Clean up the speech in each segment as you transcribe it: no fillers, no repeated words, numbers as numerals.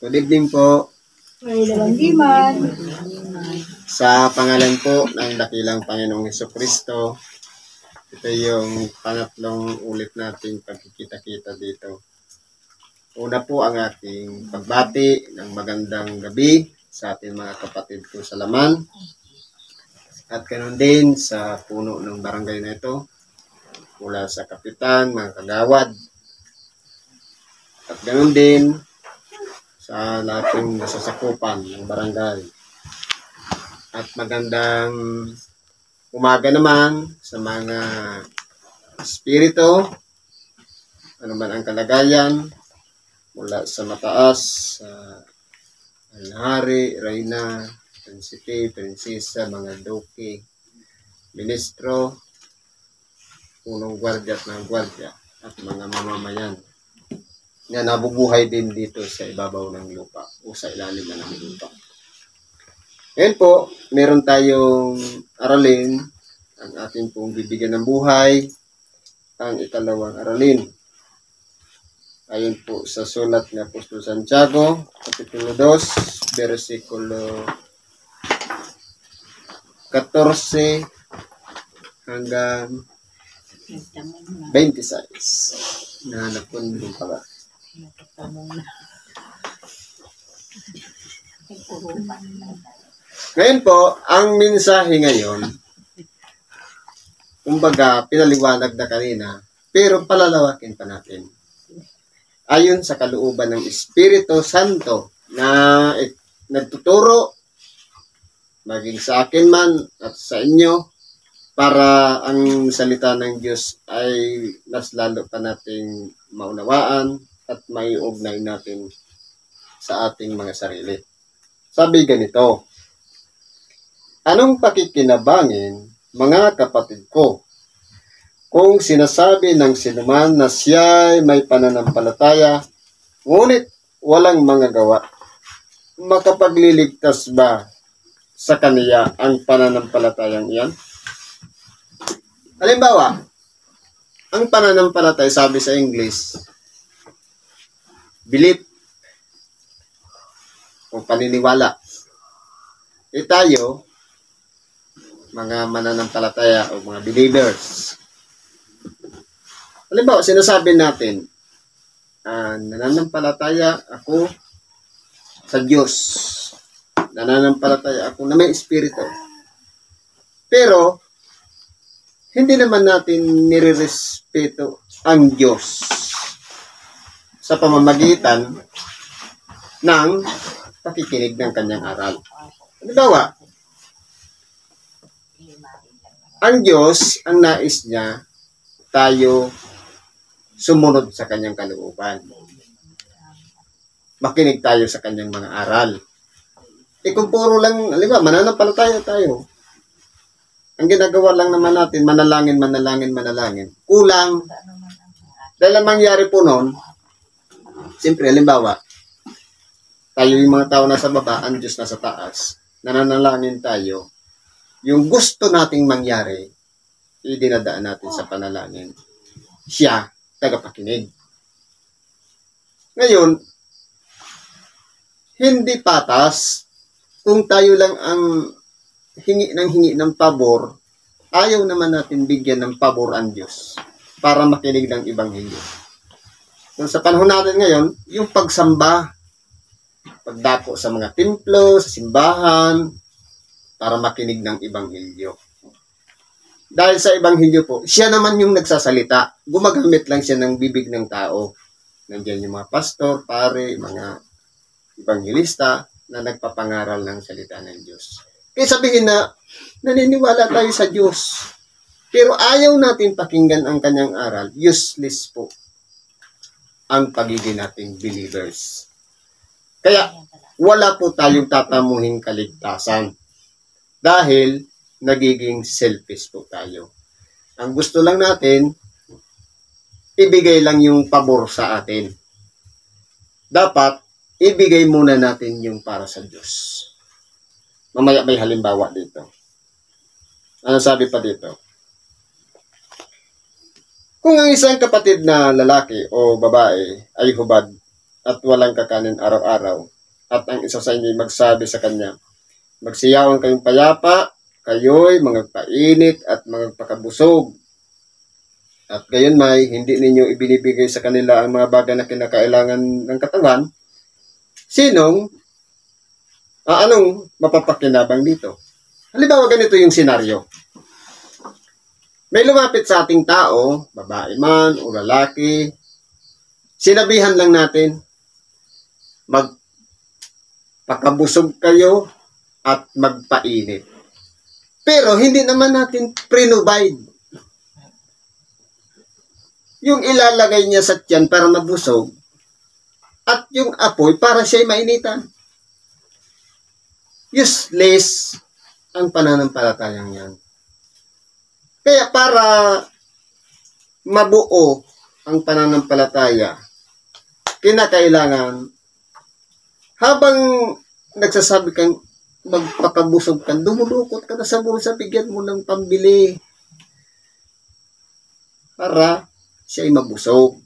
Good evening po. May lalanggiman. Sa pangalan po ng dakilang Panginoong Hesukristo, ito yung pangatlong ulit nating pagkikita-kita dito. Una po ang ating pagbati ng magandang gabi sa ating mga kapatid ko sa laman. At ganoon din sa puno ng barangay na ito, mula sa kapitan, mga kagawad. At ganoon din sa lahat ng nasasakupan ng barangay. At magandang umaga naman sa mga espiritu, ano man ang kalagayan, mula sa mataas, sa hari, reyna, prinsipe, prinsesa, mga doki, ministro, punong gwardya at mga gwardya, at mga mamamayan na nabubuhay din dito sa ibabaw ng lupa o sa ilalim ng lupa. Ngayon po, meron tayong aralin, ang ating pong bibigyan ng buhay, ang ikalawang aralin. Ayon po sa sulat ni Apostol Santiago, Kapitulo 2, versikulo 14 hanggang 26. Nahanap ko nung pala. Ngayon po, ang mensahe ngayon, kumbaga, pinaliwanag na kanina, pero palalawakin pa natin. Ayon sa kalooban ng Espiritu Santo na nagtuturo, maging sa akin man at sa inyo, para ang salita ng Diyos ay mas lalo pa nating maunawaan at maiugnay natin sa ating mga sarili. Sabi ganito, anong pakikinabangin, mga kapatid ko, kung sinasabi ng sinuman na siya'y may pananampalataya, ngunit walang mga gawa, makapagliligtas ba sa kaniya ang pananampalatayang iyan? Halimbawa, ang pananampalataya, sabi sa English, belief o paniniwala. Tayo, mga mananampalataya o mga believers. Halimbawa, sinasabi natin, nananampalataya ako sa Diyos. Nananampalataya ako na may Espiritu. Pero, hindi naman natin nirerespeto ang Diyos sa pamamagitan ng pakikinig ng kanyang aral. Halimbawa, ang Diyos, ang nais niya, tayo sumunod sa kanyang kalooban. Makinig tayo sa kanyang mga aral. Kung puro lang, halimbawa, mananampalataya tayo. Ang ginagawa lang naman natin, manalangin. Kulang. Dahil ang mangyari po noon, siyempre, halimbawa, tayo yung mga tao nasa baba, ang Diyos nasa taas, nananalangin tayo, yung gusto nating mangyari, idinadaan natin sa panalangin. Siya, tagapakinig. Ngayon, hindi patas kung tayo lang ang hingi ng pabor, ayaw naman natin bigyan ng pabor ang Diyos para makinig ng Ebanghelyo. Kung sa panahon natin ngayon, yung pagsamba, pagdako sa mga templo, sa simbahan, para makinig ng Ebanghelyo. Dahil sa Ebanghelyo po, siya naman yung nagsasalita. Gumagamit lang siya ng bibig ng tao. Nandiyan yung mga pastor, pare, mga ebanghelista na nagpapangaral ng salita ng Diyos. Kaya sabihin na, naniniwala tayo sa Diyos. Pero ayaw natin pakinggan ang kanyang aral. Useless po ang pagiging nating believers. Kaya, wala po tayong tatamuhing kaligtasan. Dahil, nagiging selfish po tayo. Ang gusto lang natin, ibigay lang yung pabor sa atin. Dapat, ibigay muna natin yung para sa Diyos. Mamaya may halimbawa dito. Ano sabi pa dito? Kung ang isang kapatid na lalaki o babae ay hubad at walang kakanin araw-araw. At ang isa sa inyo magsabi sa kanya, magsiyawan kayong payapa, kayo'y magpainit at magpakabusog. At gayon may hindi ninyo ibinibigay sa kanila ang mga bagay na kinakailangan ng katawan, anong mapapakinabang dito? Halimbawa, ganito yung senaryo. May lumapit sa ating tao, babae man o lalaki, sinabihan lang natin, magpakabusog kayo at magpainit. Pero hindi naman natin pre-provide. Yung ilalagay niya sa tiyan para mabusog at yung apoy para siya'y mainitan. Useless ang pananampalatayang yan. Kaya para mabuo ang pananampalataya, kinakailangan habang nagsasabi kang magpakabusog ka, dumulukot ka na sa bulsa, bigyan mo ng pambili para siya ay mabusog.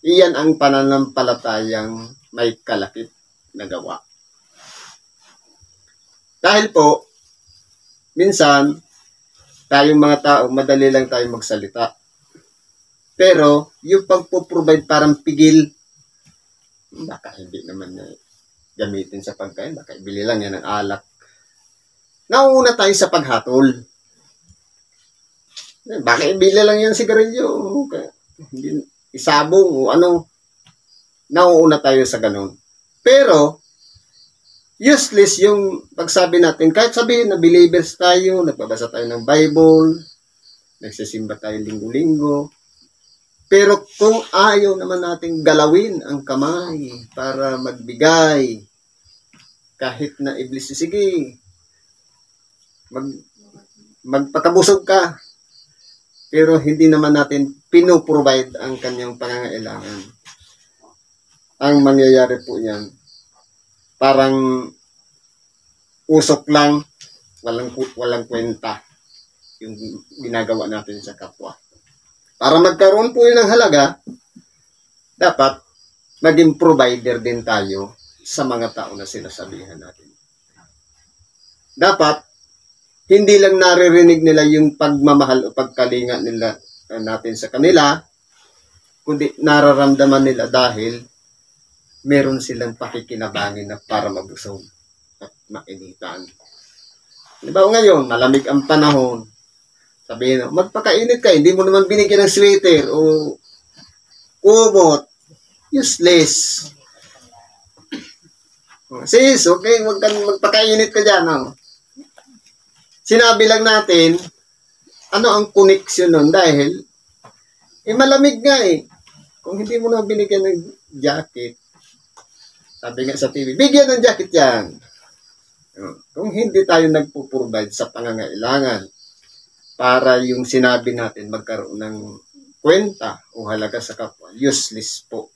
Iyan ang pananampalatayang may kalakip na gawa. Dahil po, minsan, tayong mga tao, madali lang tayo magsalita. Pero, yung pagpo-provide parang pigil, baka hindi naman na gamitin sa pagkain, baka ibili lang yan ng alak. Nauuna tayo sa paghatol. Baka ibili lang yan sigarilyo, hindi, isabong o ano. Nauuna tayo sa ganun. Pero, useless yung pagsabi natin. Kahit sabihin na believers tayo, nagbabasa tayo ng Bible, nagsisimba tayo linggo-linggo. Pero kung ayaw naman nating galawin ang kamay para magbigay, kahit na iblis, sige, magpakabusog ka. Pero hindi naman natin pinoprovide ang kanyang pangangailangan. Ang mangyayari po yan, parang usok lang, walang kwenta yung ginagawa natin sa kapwa. Para magkaroon po yun ng halaga, dapat maging provider din tayo sa mga tao na sinasabihan natin. Dapat, hindi lang naririnig nila yung pagmamahal o pagkalinga nila natin sa kanila, kundi nararamdaman nila dahil meron silang pakikinabangin na para mabusog at mainitan. Diba ngayon, malamig ang panahon. Sabihin, magpakainit ka, hindi mo naman binigyan ng sweater o kumot. Useless. Sis, okay, wag kang magpakainit ka dyan. No? Sinabi lang natin, ano ang connection nun? Dahil, malamig nga eh. Kung hindi mo naman binigyan ng jacket, sabi nga sa TV, bigyan ng jacket yan. Kung hindi tayo nagpo-provide sa pangangailangan para yung sinabi natin magkaroon ng kwenta o halaga sa kapwa, useless po.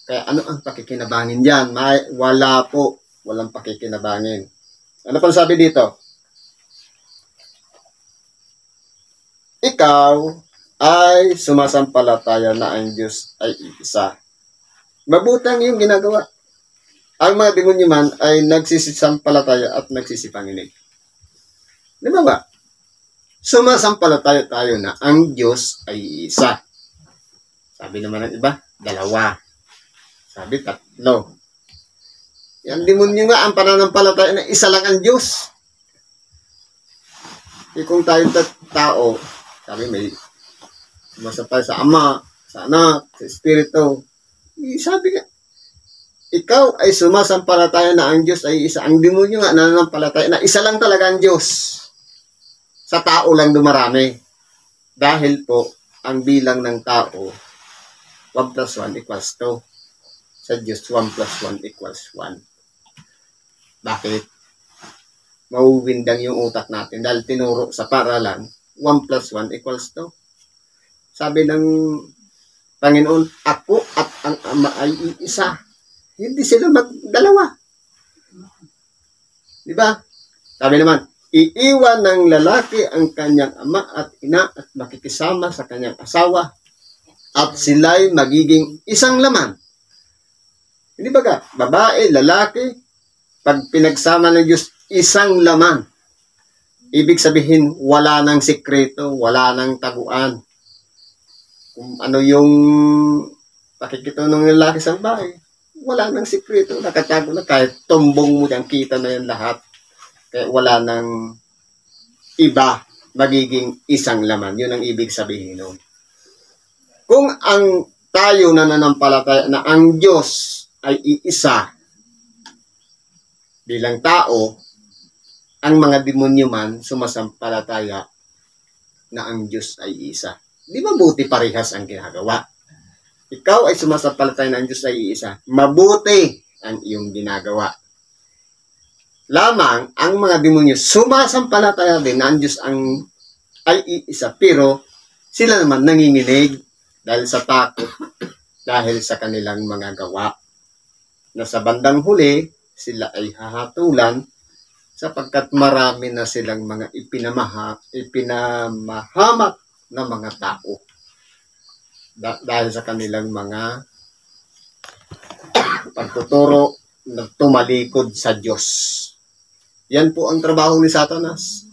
Kaya ano ang pakikinabangin dyan? Wala po. Walang pakikinabangin. Ano pang sabi dito? Ikaw ay sumasampalataya na ang Diyos ay isa. Mabutang yung ginagawa. Ang mga demonyo man ay nagsisisampalataya at nagsisipanginig. Di ba ba? Sumasampalataya tayo na ang Diyos ay isa. Sabi naman ng iba, dalawa. Sabi, tatlo. Yan demonyo nga ang pananampalataya na isa lang ang Diyos. Kung tayong tao, sabi may sumasampay sa Ama, sa Anak, sa Espiritu. Sabi nga, ikaw ay sumasampalataya na ang Diyos ay isa. Ang demonyo nga nananampalataya na isa lang talaga ang Diyos. Sa tao lang dumarami. Dahil po, ang bilang ng tao, 1 plus 1 equals 2. Sa Diyos, 1 plus 1 equals 1. Bakit? Mauwindang yung utak natin dahil tinuro sa paralan, 1 plus 1 equals 2. Sabi ng Panginoon, ako at ang Ama ay isa. Hindi sila magdalawa. Diba? Sabi naman, iiwan ng lalaki ang kanyang ama at ina at makikisama sa kanyang asawa at sila'y magiging isang laman. Hindi ba ka? Babae, lalaki, pag pinagsama ng Diyos, isang laman. Ibig sabihin, wala nang sikreto, wala nang taguan. Kung ano yung pakikita ng lalaki sa babae, wala nang sikreto, nakatago na kahit tumbong mo dyan, kita na yan lahat. Kaya wala nang iba, magiging isang laman. Yun ang ibig sabihin nun. Kung ang tayo na nanampalataya na ang Diyos ay iisa bilang tao, ang mga demonyo man sumasampalataya na ang Diyos ay isa. Di ba buti parehas ang ginagawa? Ikaw ay sumasampalataya na ang Diyos ay isa. Mabuti ang iyong ginagawa. Lamang ang mga demonyo sumasampalataya din na ang Diyos ay iisa. Pero sila naman nanginginig dahil sa takot, dahil sa kanilang mga gawa. Na sa bandang huli, sila ay hahatulan sapagkat marami na silang mga ipinamahamak na mga tao. Dahil sa kanilang mga pagtuturo na tumalikod sa Diyos. Yan po ang trabaho ni Satanas.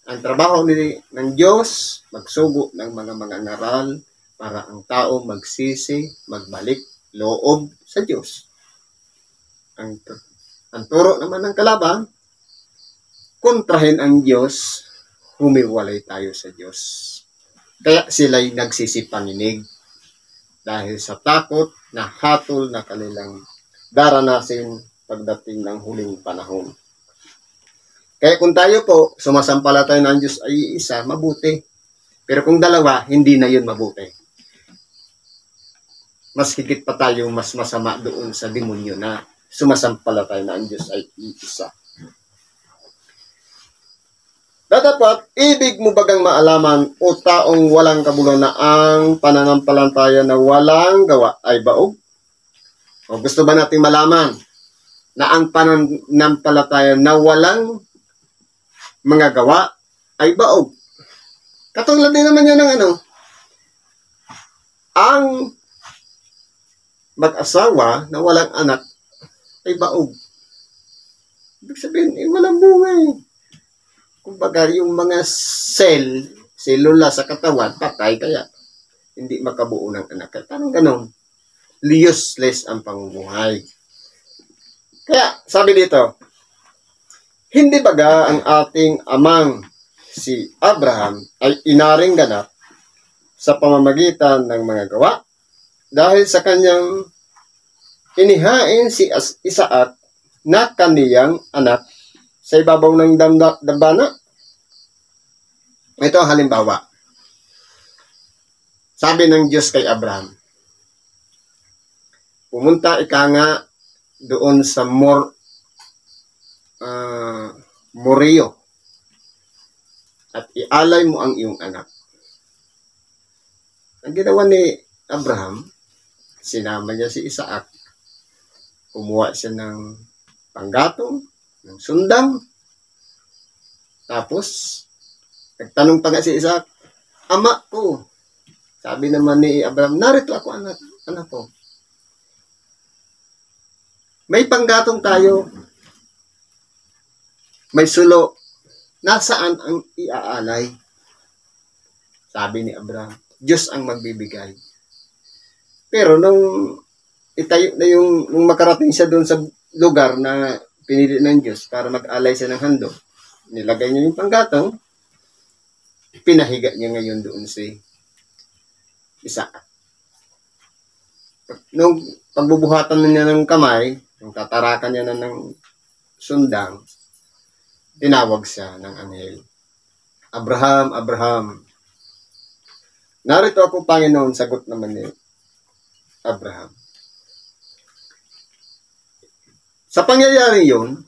Ang trabaho ng Diyos, magsugo ng mga ngaral para ang tao magsisi, magbalik loob sa Diyos. Ang turo naman ng kalaban, kontrahin ang Diyos, humiwalay tayo sa Diyos. Kaya sila'y nagsisipanginig dahil sa takot na hatol na kanilang daranasin pagdating ng huling panahon. Kaya kung tayo po, sumasampalataya na ang Diyos ay isa, mabuti. Pero kung dalawa, hindi na yun mabuti. Mas higit pa tayo mas masama doon sa demonyo na sumasampalataya na ang Diyos ay isa. Dapat, ibig mo bagang maalaman o taong walang kabuluhan na ang pananampalataya na walang gawa ay baog? O gusto ba nating malaman na ang pananampalataya na walang mga gawa ay baog? Katulad din naman yan ng ang mag-asawa na walang anak ay baog. Ibig sabihin, walang bunga eh. Kumbaga, yung mga selula sa katawan, patay, kaya hindi makabuo ng anak. Parang ganon. Useless ang pamumuhay. Kaya, sabi dito, hindi baga ang ating amang si Abraham ay inaring ganap sa pamamagitan ng mga gawa dahil sa kanyang inihain si Isaac na kaniyang anak sa ibabaw ng dambana. Ito ang halimbawa. Sabi ng Diyos kay Abraham, pumunta ika nga doon sa Morio at ialay mo ang iyong anak. Ang ginawa ni Abraham, sinama niya si Isaac. Kumuha siya ng panggatong, ng sundang. Tapos, nagtanong pa nga si Isaac, ama ko. Sabi naman ni Abraham, narito ako anak ko. May panggatong tayo. May sulo. Nasaan ang iaalay? Sabi ni Abraham, Diyos ang magbibigay. Pero nung itayo na nung makarating siya doon sa lugar na pinili ng Diyos para mag-alay siya ng handog, nilagay niya yung panggatong, pinahiga niya ngayon doon si Isaac. Nung pagbubuhatan niya ng kamay, nung tatarakan niya na ng sundang, tinawag siya ng anghel. Abraham, Abraham. Narito ako, Panginoon, sagot naman ni Abraham. Sa pangyayari yun,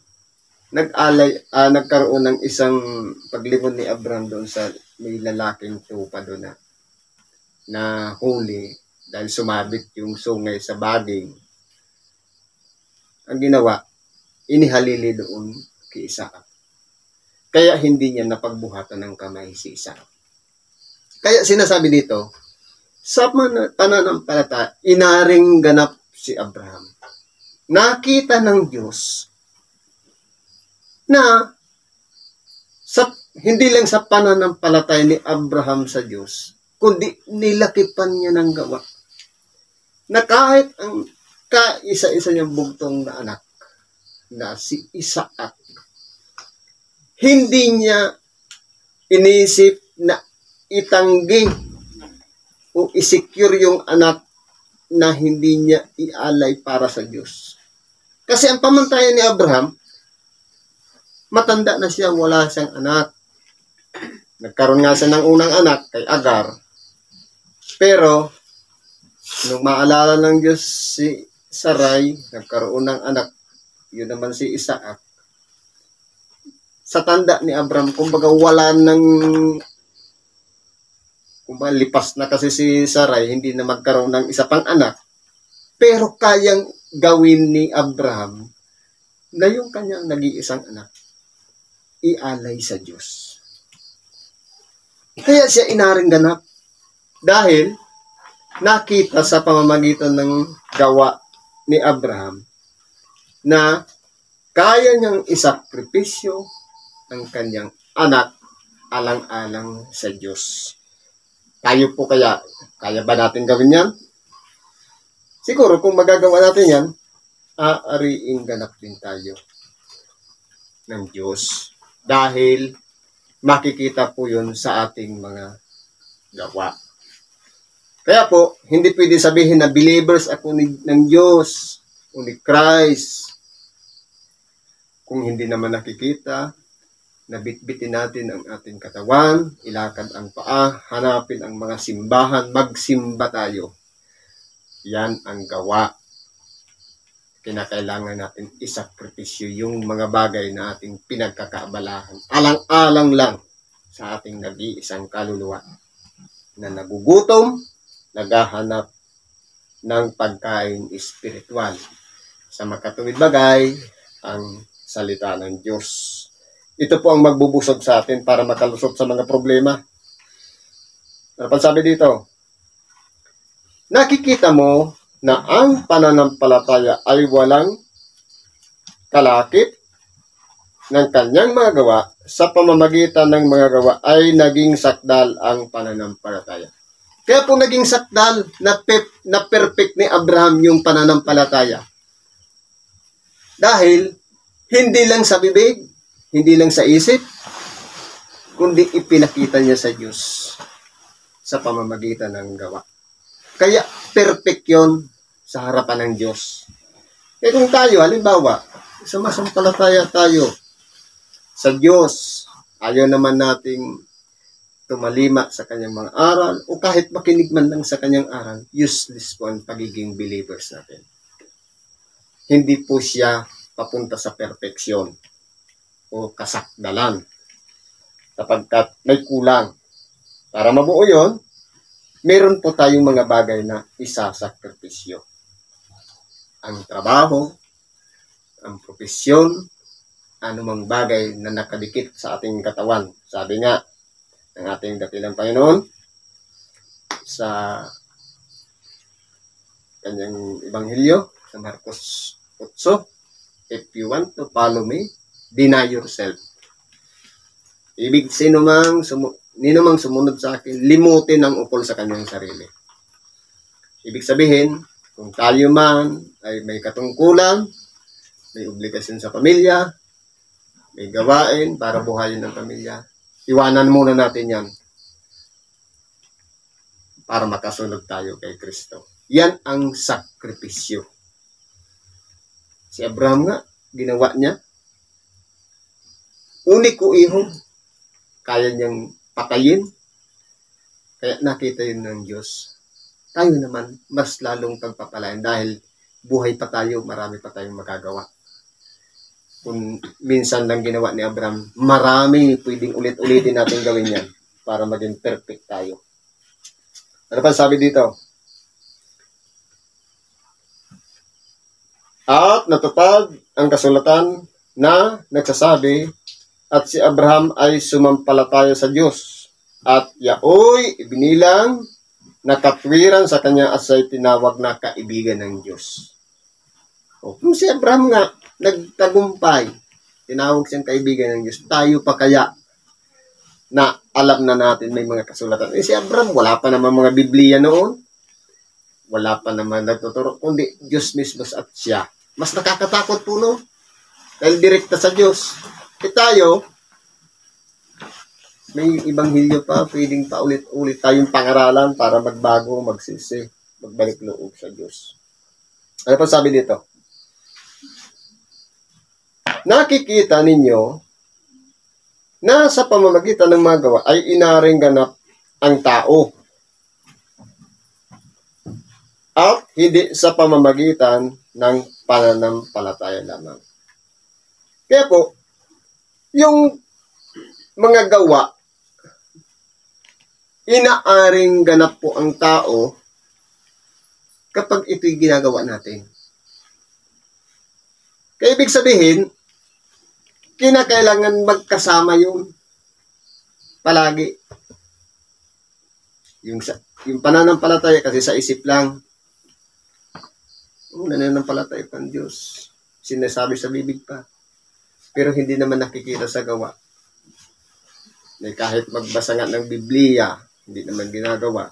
nagkaroon ng isang paglimon ni Abraham doon sa may lalaking tupa doon na huli dahil sumabit yung sungay sa baging. Ang ginawa, inihalili doon kay Isaac. Kaya hindi niya napagbuhatan ng kamay si Isaac. Kaya sinasabi dito, sa pananampalataya, inaring ganap si Abraham. nakita ng Diyos na hindi lang sa pananampalataya ni Abraham sa Diyos, kundi nilakipan niya ng gawa. Na kahit ang kaisa-isa niyang bugtong na anak, na si Isaac, hindi niya inisip na itanggi o isecure yung anak na hindi niya ialay para sa Diyos. Kasi ang pamantayan ni Abraham, matanda na siya, wala siyang anak. Nagkaroon nga siya ng unang anak kay Agar. Pero, nung maalala ng Diyos si Sarai, nagkaroon ng anak, yun naman si Isaac. Sa tanda ni Abraham, kumbaga wala nang, kumbaga lipas na kasi si Sarai, hindi na magkaroon ng isa pang anak. Pero kayang gawin ni Abraham na yung kanyang nag-iisang anak, ialay sa Diyos. Kaya siya inaring ganap dahil nakita sa pamamagitan ng gawa ni Abraham na kaya niyang isakripisyo ang kanyang anak alang-alang sa Diyos. Tayo po kaya ba natin gawin yan? Siguro kung magagawa natin yan, aariing ganap din tayo ng Diyos. Dahil makikita po yun sa ating mga gawa. Kaya po, hindi pwede sabihin na believers ako ng Diyos o ni Christ. Kung hindi naman nakikita, nabitbitin natin ang ating katawan, ilakad ang paa, hanapin ang mga simbahan, magsimba tayo. Yan ang gawa. Kinakailangan natin isakripisyo yung mga bagay na ating pinagkakaabalahan. Alang-alang lang sa ating nag-iisang kaluluwa na nagugutom, naghahanap ng pagkain espiritual. Sa makatuwid bagay, ang salita ng Diyos. Ito po ang magbubusog sa atin para makalusot sa mga problema. Ano pa sabi dito? Nakikita mo na ang pananampalataya ay walang kalakip ng kanyang mga gawa, sa pamamagitan ng mga gawa ay naging sakdal ang pananampalataya. Kaya po naging sakdal na perfect ni Abraham yung pananampalataya. Dahil hindi lang sa bibig, hindi lang sa isip, kundi ipinakita niya sa Diyos sa pamamagitan ng gawa. Kaya perfect yun sa harapan ng Diyos. Eh kung tayo, halimbawa, sumasampalataya tayo sa Diyos, ayaw naman nating tumalima sa kanyang mga aral, o kahit makinig man lang sa kanyang aral, useless po ang pagiging believers natin. Hindi po siya papunta sa perfeksyon o kasakdalan. Sapagkat may kulang. Para mabuo yun, meron po tayong mga bagay na isasakripisyo. Ang trabaho, ang propesyon, anumang bagay na nakadikit sa ating katawan. Sabi nga ng ating dakilang Panginoon sa kanyang Ebanghelyo sa Marcos 8, if you want to follow me, deny yourself. Ibig sinumang sumunod sa akin, limutin ang ukol sa kanyang sarili. Ibig sabihin, kung tayo man ay may katungkulan, may obligasyon sa pamilya, may gawain para buhayin ng pamilya, iwanan muna natin yan para makasunod tayo kay Kristo. Yan ang sakripisyo. Si Abraham nga, ginawa niya. Uniko iho, kaya niyang patayin. Kaya nakita yun ng Diyos. Tayo naman, mas lalong pagpapalain dahil buhay pa tayo, marami pa tayong magagawa. Kung minsan lang ginawa ni Abraham, marami pwedeng ulit-ulitin natin gawin yan para maging perfect tayo. Ano pa sabi dito? At natupad ang kasulatan na nagsasabi, at si Abraham ay sumampalataya sa Diyos, at yaoy ibinilang na katwiran sa kanya at siya'y tinawag na kaibigan ng Diyos. O, kung si Abraham nga, nagtagumpay, tinawag siyang kaibigan ng Diyos, tayo pa kaya na alam na natin may mga kasulatan. Si Abraham, wala pa naman mga Biblia noon. Wala pa naman nagtuturo, kundi Diyos mismo at siya. Mas nakakatakot po, no? Dahil direkta sa Diyos. Tayo, may ibanghilyo pa, pwedeng paulit-ulit tayong pangaralan para magbago, magsisi, magbalik loob sa Diyos. Ano pa sabi dito? Nakikita ninyo na sa pamamagitan ng mga gawa ay inaring ganap ang tao. At hindi sa pamamagitan ng pananampalataya lamang. Kaya po, yung mga gawa, inaaring ganap po ang tao kapag ito'y ginagawa natin. Kaya ibig sabihin, kinakailangan magkasama yun palagi. Yung pananampalataya kasi sa isip lang. Nananampalataya pa ang Diyos. Sinasabi sa bibig pa. Pero hindi naman nakikita sa gawa. Kahit magbasa nga ng Biblia, hindi naman ginagawa.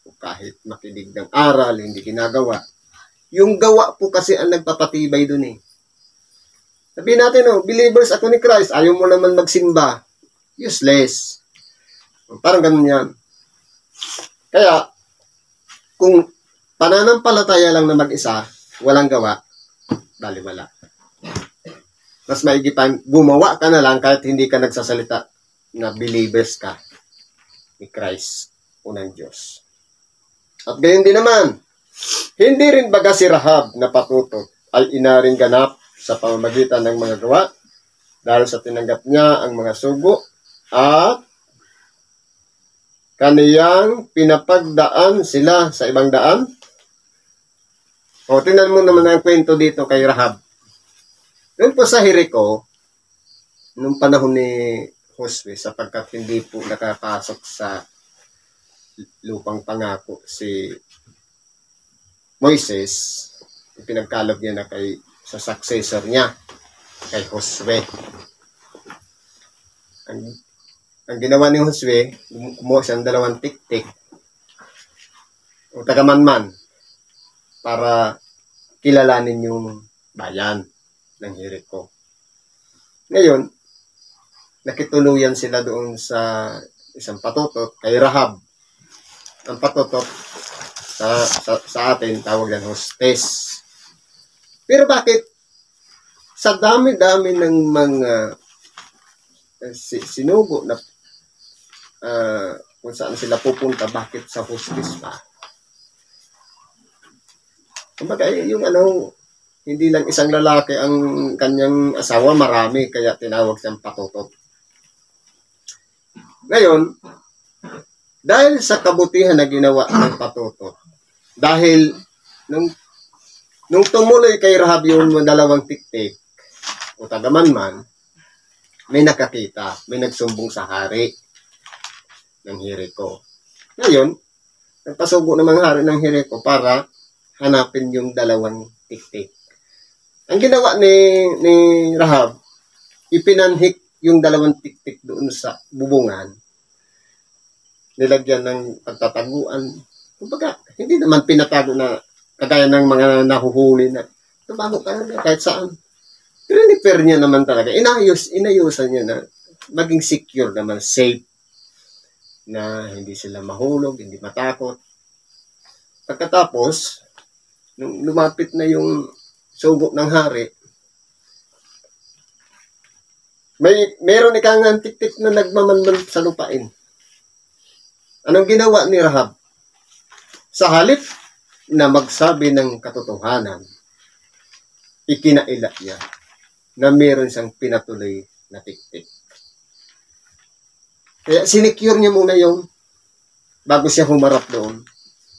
O kahit makinig ng aral, hindi ginagawa. Yung gawa po kasi ang nagpapatibay dun eh. Sabihin natin, believers ako ni Christ, ayaw mo naman magsimba. Useless. Parang ganun yan. Kaya, kung pananampalataya lang na mag-isa, walang gawa, baliwala. Mas maigi pa, gumawa ka na lang kahit hindi ka nagsasalita na believers ka ni Christ o ng Diyos. At gayon din naman, hindi rin baga si Rahab na patutok ay inaring ganap sa pamamagitan ng mga gawa dahil sa tinanggap niya ang mga sugo at kaniyang pinapagdaan sila sa ibang daan. O, tingnan mo naman ang kwento dito kay Rahab. Doon po sa Jericho, nung panahon ni Josue, sapagkat hindi po nakapasok sa lupang pangako si Moises, pinagkalog niya na sa successor niya, kay Josue. Ang ginawa ni Josue, kumuha siyang 2 tiktik o tagamanman para kilalanin yung bayan ng Jericho. Ngayon, nakituluyan sila doon sa isang patutot kay Rahab. Ang patutot sa atin tawag yan hostess. Pero bakit sa dami-dami ng mga sinugo na kung saan sila pupunta, bakit sa hostess pa? Kumbaga, yung hindi lang isang lalaki ang kanyang asawa, marami, kaya tinawag siyang patutot. Ngayon, dahil sa kabutihan na ginawa ng patutot, dahil nung tumuloy kay Rahab yung 2 tiktik, o tagamanman, may nakakita, may nagsumbong sa hari ng Jericho. Ngayon, nagpasugo ng mga hari ng Jericho para hanapin yung 2 tiktik. Ang ginawa ni Rahab, ipinanhik yung 2 tiktik doon sa bubungan. Nilagyan ng pagtataguan. Kumbaga, hindi naman pinatago na kagaya ng mga nahuhuli na tumago ka na kahit saan. Pero ni-fair niya naman talaga. Inayusan niya na maging secure naman, safe, na hindi sila mahulog, hindi matakot. Pagkatapos, nung lumapit na yung sugo ng hari, meron ikang tiktik na nagmamanman sa lupain. Anong ginawa ni Rahab? Sa halip na magsabi ng katotohanan, ikinaila niya na meron siyang pinatuloy na tiktik. Kaya sinecure niya muna yung bago siya humarap doon.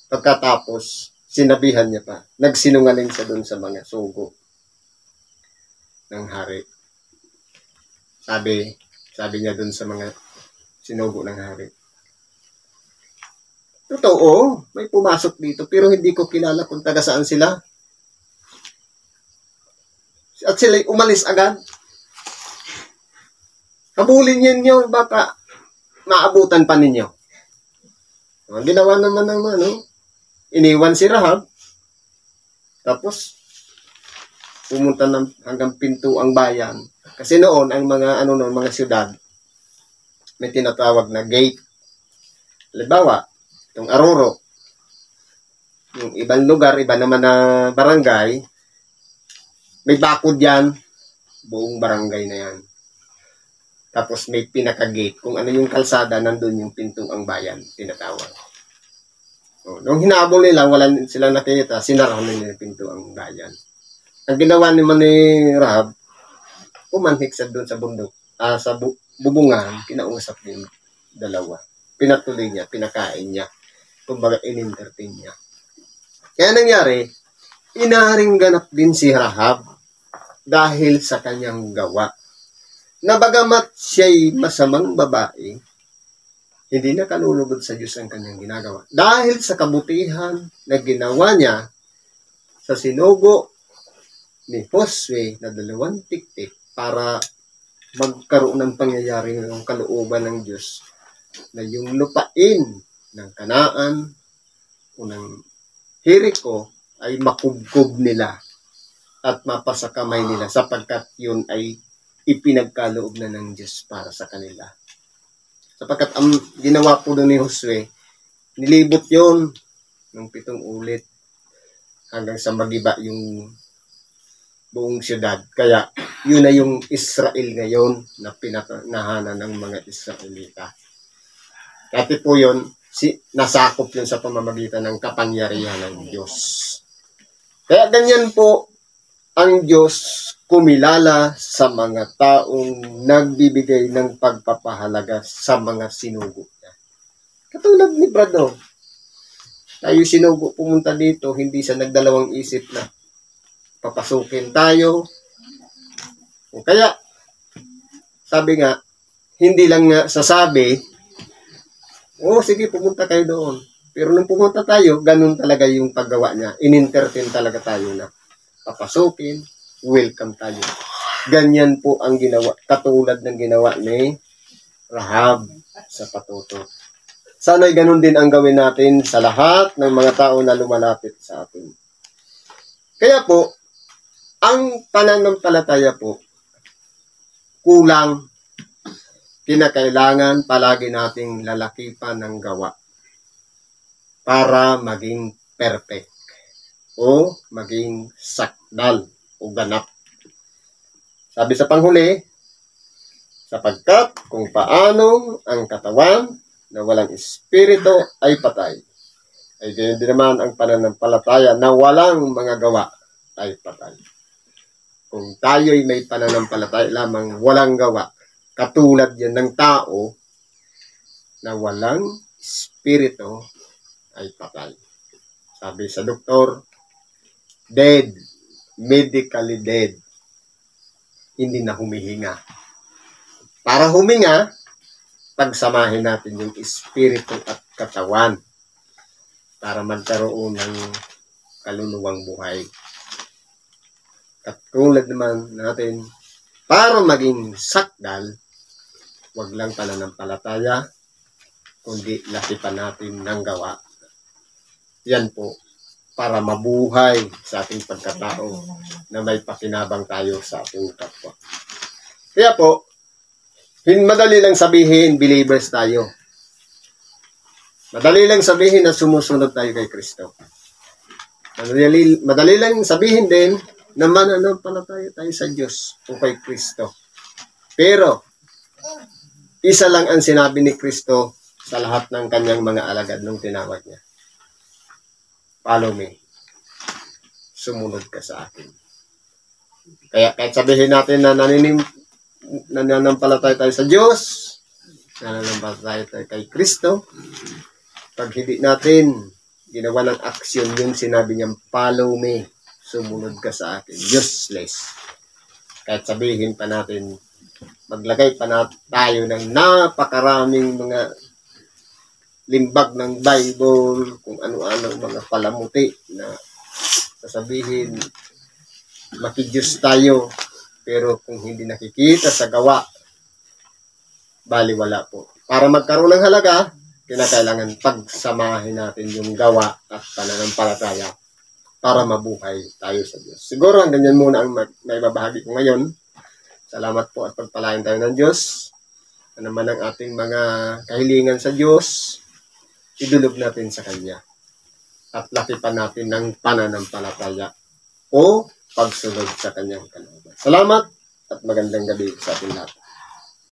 Pagkatapos, sinabihan niya pa. Nagsinungaling siya doon sa mga sugo ng hari. Sabi niya doon sa mga sinugo ng hari. Totoo, may pumasok dito pero hindi ko kilala kung taga saan sila. At sila'y umalis agad. Habulin ninyo, baka maabutan pa ninyo. Ang ginawa naman ng iniwan si Rahab. Tapos, pumunta hanggang pinto ang bayan. Kasi noon, ang mga syudad, may tinatawag na gate. Halimbawa, itong Aroro, yung ibang lugar, iba naman na barangay, may bakod yan, buong barangay na yan. Tapos may pinaka-gate. Kung ano yung kalsada, nandun yung pintong ang bayan, tinatawag. Nung hinabol nila, wala silang nakikita, sinarahan nila yung pinto ang bayan. Ang ginawa naman ni Rahab, pumanhik sa doon sa bundok, sa bubungan, kinausap din dalawa. Pinatuloy niya, pinakain niya. Kumbaga, in-entertain niya. Kaya nangyari, inaring ganap din si Rahab dahil sa kanyang gawa. Na bagamat siya'y masamang babae, hindi na kalulugod sa Diyos ang kanyang ginagawa. Dahil sa kabutihan na ginawa niya sa sinugo ni Josue na 2 tiktik para magkaroon ng pangyayari ng kalooban ng Diyos na yung lupain ng Kanaan o ng Jericho ay makubkob nila at mapasakamay nila sapagkat yun ay ipinagkaloob na ng Diyos para sa kanila. Sapagkat ang ginawa po doon ni Josue, nilibot yun ng 7 ulit hanggang sa magiba yung buong syudad. Kaya yun na yung Israel ngayon na pinakanahanan ng mga Israelita. Kaya po yun, nasakop yun sa pamamagitan ng kapangyarihan ng Diyos. Kaya ganyan po ang Diyos kumilala sa mga taong nagbibigay ng pagpapahalaga sa mga sinugo niya. Katulad ni Brado. Tayo sinugo pumunta dito, hindi sa nagdalawang isip na papasukin tayo. O kaya, sabi nga, hindi lang nga sasabi, sige, pumunta kayo doon. Pero nung pumunta tayo, ganun talaga yung paggawa niya. In-entertain talaga tayo na papasukin, welcome tayo. Ganyan po ang ginawa, katulad ng ginawa ni Rahab sa patuto. Sana'y ganun din ang gawin natin sa lahat ng mga tao na lumalapit sa atin. Kaya po, ang pananampalataya po, kulang, kinakailangan palagi nating lalakipan ng gawa para maging perfect o maging sakdal o ganap. Sabi sa panghuli, sapagkat kung paano ang katawan na walang espiritu ay patay, ay gayon din naman ang pananampalataya na walang mga gawa ay patay. Kung tayo'y may pananampalataya lamang walang gawa, katulad yan ng tao na walang espiritu ay patay. Sabi sa doktor, dead, medically dead. Hindi na humihinga. Para huminga, pagsamahin natin yung espiritu at katawan para magkaroon ng kaluluwang buhay. Katulad naman natin, para maging sakdal, wag lang pananampalataya, kundi lakipan natin ng gawa. Yan po, para mabuhay sa ating pagkatao na may pakinabang tayo sa ating kapwa. Kaya po, madali lang sabihin, believers tayo. Madali lang sabihin na sumusunod tayo kay Kristo. Madali lang sabihin din na mananampalataya tayo sa Diyos o kay Kristo. Pero, isa lang ang sinabi ni Kristo sa lahat ng kanyang mga alagad nung tinawag niya. Follow me. Sumunod ka sa akin. Kaya kahit sabihin natin na nananampalataya tayo sa Diyos, nananampalataya tayo kay Kristo, pag hindi natin ginawa ng aksyon yung sinabi niyang follow me, sumunod ka sa akin, useless. Kahit sabihin pa natin, maglagay pa tayo ng napakaraming mga limbag ng Bible, kung ano-ano mga palamuti na sasabihin, Makidiyos tayo. Pero kung hindi nakikita sa gawa, baliwala po. Para magkaroon ng halaga, kinakailangan pagsamahin natin yung gawa at pananampalataya para mabuhay tayo sa Diyos. Siguro ang ganyan muna ang may babahagi ko ngayon. Salamat po at pagpalain tayo ng Diyos. Ano naman ang ating mga kahilingan sa Diyos, idulog natin sa Kanya. At lakipan natin ng pananampalataya o pagsunod sa Kanyang kalooban. Salamat at magandang gabi sa ating lahat.